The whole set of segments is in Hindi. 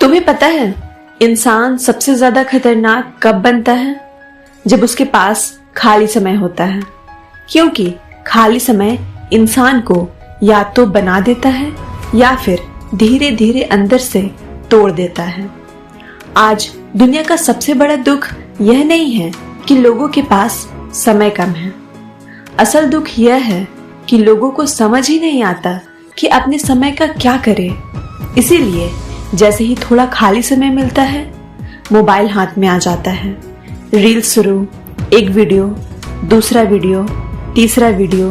तुम्हें पता है इंसान सबसे ज्यादा खतरनाक कब बनता है? जब उसके पास खाली समय होता है, क्योंकि खाली समय इंसान को या तो बना देता है या फिर धीरे धीरे अंदर से तोड़ देता है। आज दुनिया का सबसे बड़ा दुख यह नहीं है कि लोगों के पास समय कम है। असल दुख यह है कि लोगों को समझ ही नहीं आता कि अपने समय का क्या करें। इसीलिए जैसे ही थोड़ा खाली समय मिलता है, मोबाइल हाथ में आ जाता है। रील्स शुरू, एक वीडियो, दूसरा वीडियो, तीसरा वीडियो,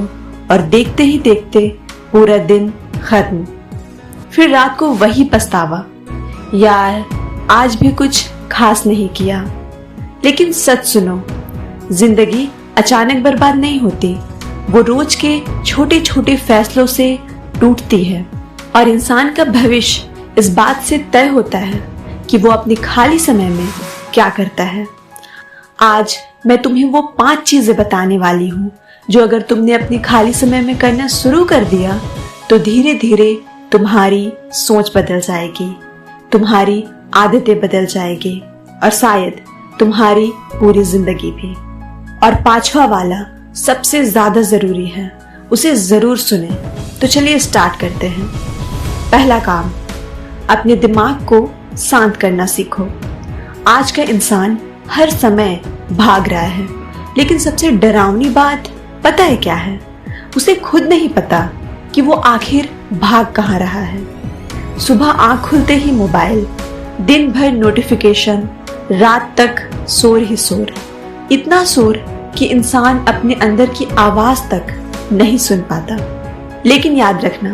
और देखते ही देखते पूरा दिन खत्म। फिर रात को वही पछतावा, यार आज भी कुछ खास नहीं किया। लेकिन सच सुनो, जिंदगी अचानक बर्बाद नहीं होती, वो रोज के छोटे छोटे फैसलों से टूटती है। और इंसान का भविष्य इस बात से तय होता है कि वो अपने खाली समय में क्या करता है। आज मैं तुम्हें वो 5 चीजें बताने वाली हूँ जो अगर तुमने अपने खाली समय में करना शुरू कर दिया तो धीरे धीरे तुम्हारी सोच बदल जाएगी, तुम्हारी आदतें बदल जाएगी और शायद तुम्हारी पूरी जिंदगी भी। और 5वां वाला सबसे ज्यादा जरूरी है, उसे जरूर सुने। तो चलिए स्टार्ट करते हैं। पहला काम, अपने दिमाग को शांत करना सीखो। आज का इंसान हर समय भाग रहा है, लेकिन सबसे डरावनी बात पता है क्या है? उसे खुद नहीं पता कि वो आखिर भाग कहाँ रहा है। सुबह आंख खुलते ही मोबाइल, दिन भर नोटिफिकेशन, रात तक शोर ही शोर। इतना शोर कि इंसान अपने अंदर की आवाज तक नहीं सुन पाता। लेकिन याद रखना,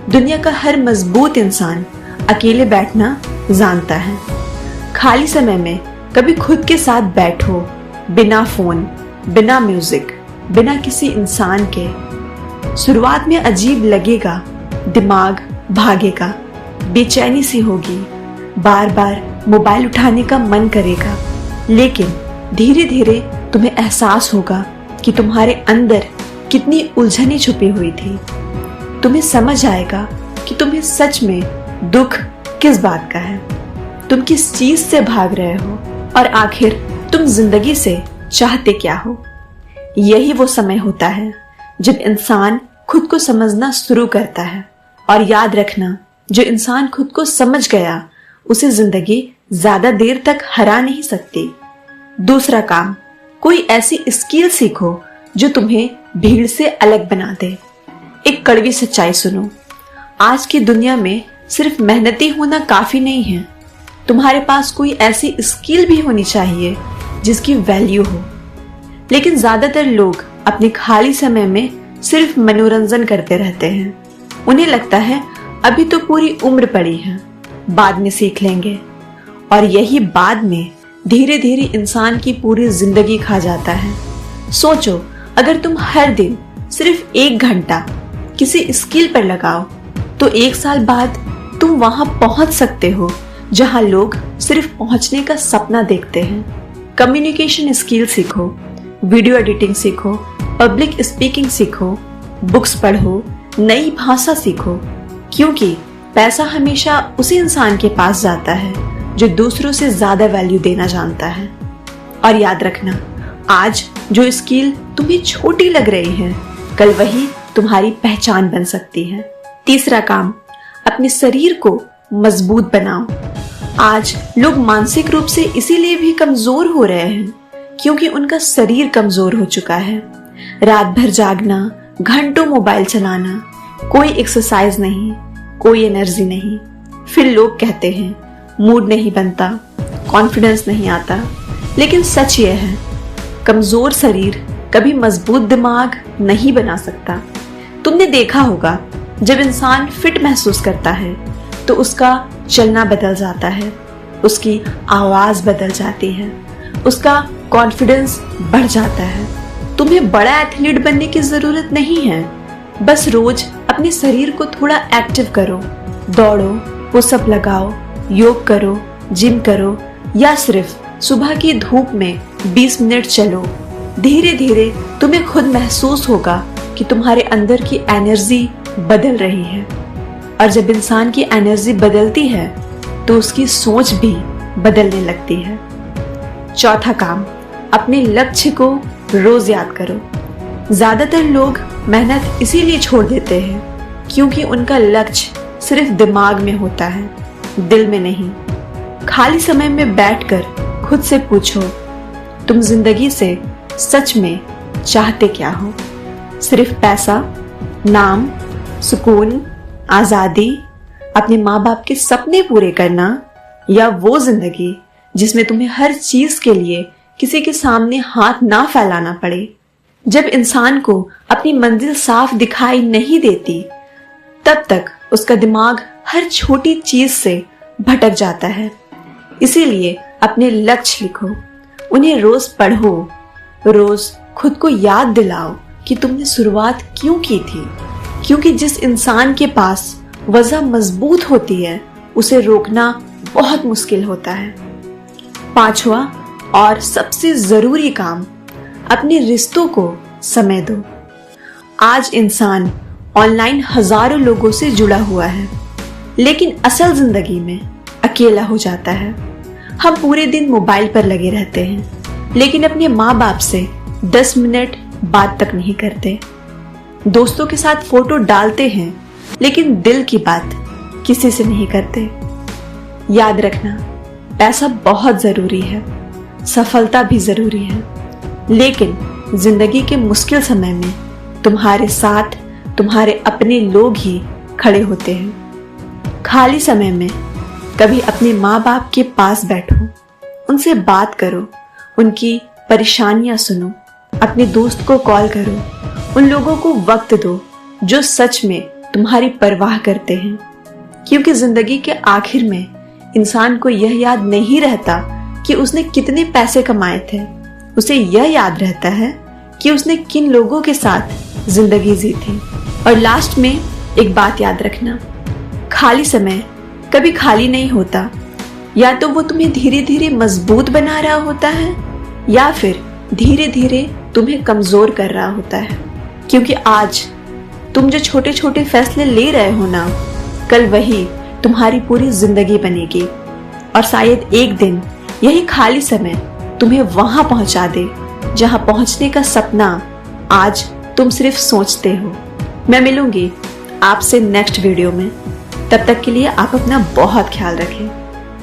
दुनिया का हर मजबूत इंसान अकेले बैठना जानता है। खाली समय में कभी खुद के साथ बैठो, बिना फोन, बिना म्यूजिक, बिना किसी इंसान के। शुरुआत में अजीब लगेगा, दिमाग भागेगा, बेचैनी सी होगी, बार बार मोबाइल उठाने का मन करेगा। लेकिन धीरे धीरे तुम्हें एहसास होगा कि तुम्हारे अंदर कितनी उलझनें छुपी हुई थी। तुम्हें समझ आएगा कि तुम्हें सच में दुख किस बात का है, तुम किस चीज से भाग रहे हो और आखिर तुम जिंदगी से चाहते क्या हो। यही वो समय होता है जब इंसान खुद को समझना शुरू करता है। और याद रखना, जो इंसान खुद को समझ गया उसे जिंदगी ज्यादा देर तक हरा नहीं सकती। दूसरा काम, कोई ऐसी स्किल सीखो जो तुम्हें भीड़ से अलग बना दे। एक कड़वी सच्चाई सुनो, आज की दुनिया में सिर्फ मेहनती होना काफी नहीं है, तुम्हारे पास कोई ऐसी स्किल भी होनी चाहिए जिसकी वैल्यू हो। लेकिन ज्यादातर लोग अपने खाली समय में सिर्फ मनोरंजन करते रहते हैं। उन्हें लगता है अभी तो पूरी उम्र पड़ी है, बाद में सीख लेंगे। और यही बाद में धीरे धीरे इंसान की पूरी जिंदगी खा जाता है। सोचो, अगर तुम हर दिन सिर्फ 1 घंटा किसी स्किल पर लगाओ तो 1 साल बाद तुम वहां पहुंच सकते हो जहां लोग सिर्फ पहुंचने का सपना देखते हैं। कम्युनिकेशन स्किल सीखो, वीडियो एडिटिंग सीखो, पब्लिक स्पीकिंग सीखो, बुक्स पढ़ो, नई भाषा सीखो, क्योंकि पैसा हमेशा उसी इंसान के पास जाता है जो दूसरों से ज्यादा वैल्यू देना जानता है। और याद रखना, आज जो स्किल तुम्हें छोटी लग रही है, कल वही तुम्हारी पहचान बन सकती है। तीसरा काम, अपने शरीर को मजबूत बनाओ। आज लोग मानसिक रूप से इसीलिए भी कमजोर हो रहे हैं क्योंकि उनका शरीर कमजोर हो चुका है। रात भर जागना, घंटों मोबाइल चलाना, कोई एक्सरसाइज नहीं, कोई एनर्जी नहीं। फिर लोग कहते हैं मूड नहीं बनता, कॉन्फिडेंस नहीं आता। लेकिन सच ये है, कमजोर शरीर कभी मजबूत दिमाग नहीं बना सकता। तुमने देखा होगा, जब इंसान फिट महसूस करता है तो उसका चलना बदल जाता है, उसकी आवाज बदल जाती है, उसका कॉन्फिडेंस बढ़ जाता है। तुम्हें बड़ा एथलीट बनने की जरूरत नहीं है, बस रोज अपने शरीर को थोड़ा एक्टिव करो, दौड़ो, पुशअप लगाओ, योग करो, जिम करो, या सिर्फ सुबह की धूप में 20 मिनट चलो। धीरे धीरे तुम्हें खुद महसूस होगा कि तुम्हारे अंदर की एनर्जी बदल रही है। और जब इंसान की एनर्जी बदलती है तो उसकी सोच भी बदलने लगती है। चौथा काम, अपने लक्ष्य को रोज याद करो। ज्यादातर लोग मेहनत इसीलिए छोड़ देते हैं क्योंकि उनका लक्ष्य सिर्फ दिमाग में होता है, दिल में नहीं। खाली समय में बैठकर खुद से पूछो, तुम जिंदगी से सच में चाहते क्या हो? सिर्फ पैसा, नाम, सुकून, आजादी, अपने माँ बाप के सपने पूरे करना, या वो जिंदगी जिसमें तुम्हें हर चीज के लिए किसी के सामने हाथ ना फैलाना पड़े? जब इंसान को अपनी मंजिल साफ दिखाई नहीं देती, तब तक उसका दिमाग हर छोटी चीज से भटक जाता है। इसीलिए अपने लक्ष्य लिखो, उन्हें रोज पढ़ो, रोज खुद को याद दिलाओ कि तुमने शुरुआत क्यों की थी। क्योंकि जिस इंसान के पास वजह मजबूत होती है, उसे रोकना बहुत मुश्किल होता है। पांचवा और सबसे जरूरी काम, अपने रिश्तों को समय दो। आज इंसान ऑनलाइन हजारों लोगों से जुड़ा हुआ है, लेकिन असल जिंदगी में अकेला हो जाता है। हम पूरे दिन मोबाइल पर लगे रहते हैं, लेकिन अपने माँ बाप से 10 मिनट बात तक नहीं करते। दोस्तों के साथ फोटो डालते हैं, लेकिन दिल की बात किसी से नहीं करते। याद रखना, पैसा बहुत जरूरी है, सफलता भी जरूरी है, लेकिन जिंदगी के मुश्किल समय में तुम्हारे साथ तुम्हारे अपने लोग ही खड़े होते हैं। खाली समय में कभी अपने माँ बाप के पास बैठो, उनसे बात करो, उनकी परेशानियां सुनो, अपने दोस्त को कॉल करो, उन लोगों को वक्त दो जो सच में तुम्हारी परवाह करते हैं। क्योंकि जिंदगी के आखिर में इंसान को यह याद नहीं रहता कि उसने कितने पैसे कमाए थे, उसे यह याद रहता है कि उसने किन लोगों के साथ जिंदगी जी थी। और लास्ट में एक बात याद रखना, खाली समय कभी खाली नहीं होता। या तो वो तुम्हें धीरे धीरे मजबूत बना रहा होता है, या फिर धीरे धीरे तुम्हें कमजोर कर रहा होता है। क्योंकि आज तुम जो छोटे छोटे फैसले ले रहे हो ना, कल वही तुम्हारी पूरी जिंदगी बनेगी। और शायद एक दिन यही खाली समय तुम्हें वहां पहुंचा दे जहां पहुंचने का सपना आज तुम सिर्फ सोचते हो। मैं मिलूंगी आपसे नेक्स्ट वीडियो में। तब तक के लिए आप अपना बहुत ख्याल रखें।